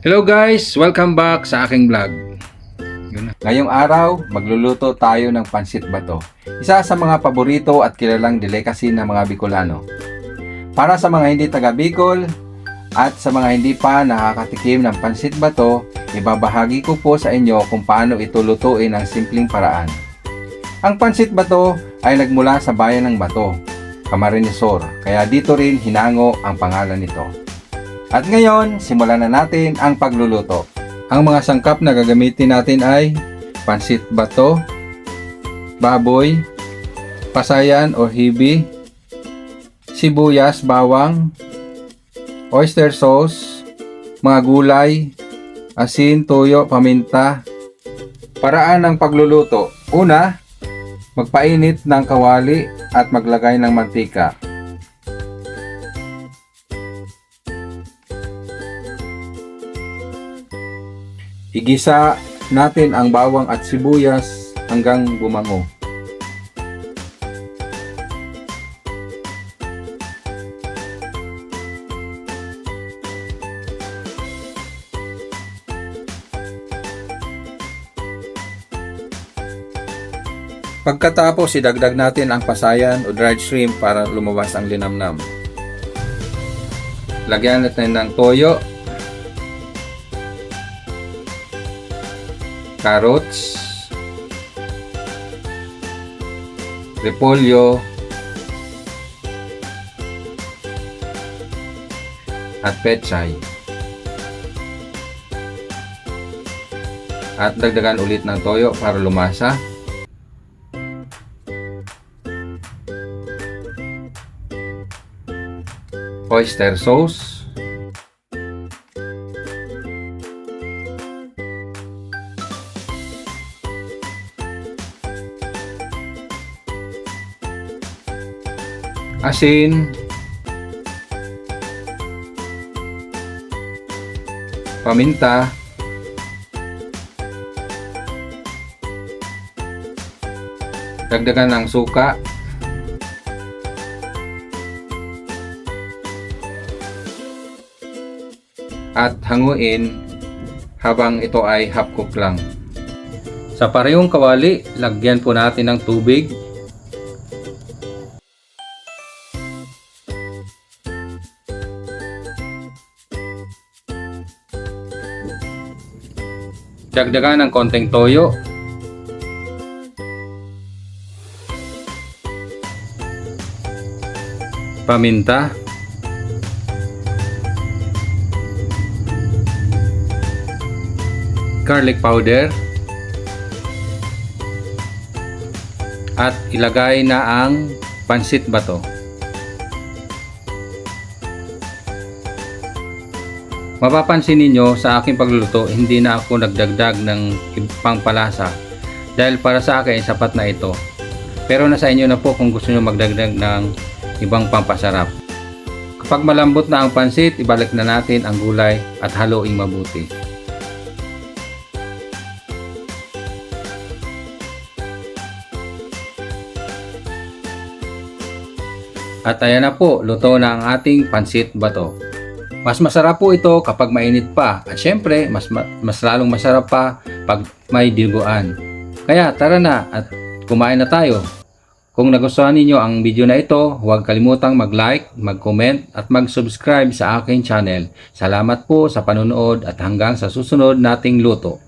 Hello guys! Welcome back sa aking vlog. Ngayong araw, magluluto tayo ng pansit bato. Isa sa mga paborito at kilalang delicacy ng mga Bicolano. Para sa mga hindi taga Bicol at sa mga hindi pa nakakatikim ng pansit bato, ibabahagi ko po sa inyo kung paano ito lutuin ng simpleng paraan. Ang pansit bato ay nagmula sa bayan ng Bato, Camarines Sur, kaya dito rin hinango ang pangalan nito. At ngayon, simulan na natin ang pagluluto. Ang mga sangkap na gagamitin natin ay pansit bato, baboy, pasayan o hibi, sibuyas, bawang, oyster sauce, mga gulay, asin, toyo, paminta. Paraan ng pagluluto. Una, magpainit ng kawali at maglagay ng mantika. Igisa natin ang bawang at sibuyas hanggang bumango. Pagkatapos, idagdag natin ang pasayan o dried shrimp para lumabas ang linamnam. Lagyan natin ng toyo, carrots, repolyo, at pechay. At dagdagan ulit ng toyo para lumasa. Oyster sauce, asin, paminta, dagdagan ng suka, at hanguin habang ito ay half cook lang. Sa parehong kawali, lagyan po natin ng tubig. Dagdagan ng konting toyo. Paminta. Garlic powder. At ilagay na ang pansit bato. Mapapansin ninyo sa aking pagluluto, hindi na ako nagdagdag ng pangpalasa dahil para sa akin sapat na ito. Pero nasa inyo na po kung gusto nyo magdagdag ng ibang pampasarap. Kapag malambot na ang pansit, ibalik na natin ang gulay at haluing mabuti. At ayan na po, luto na ang ating pansit bato. Mas masarap po ito kapag mainit pa. At syempre, mas lalong masarap pa pag may diluguan. Kaya tara na at kumain na tayo. Kung nagustuhan ninyo ang video na ito, huwag kalimutang mag-like, mag-comment at mag-subscribe sa aking channel. Salamat po sa panonood at hanggang sa susunod nating luto.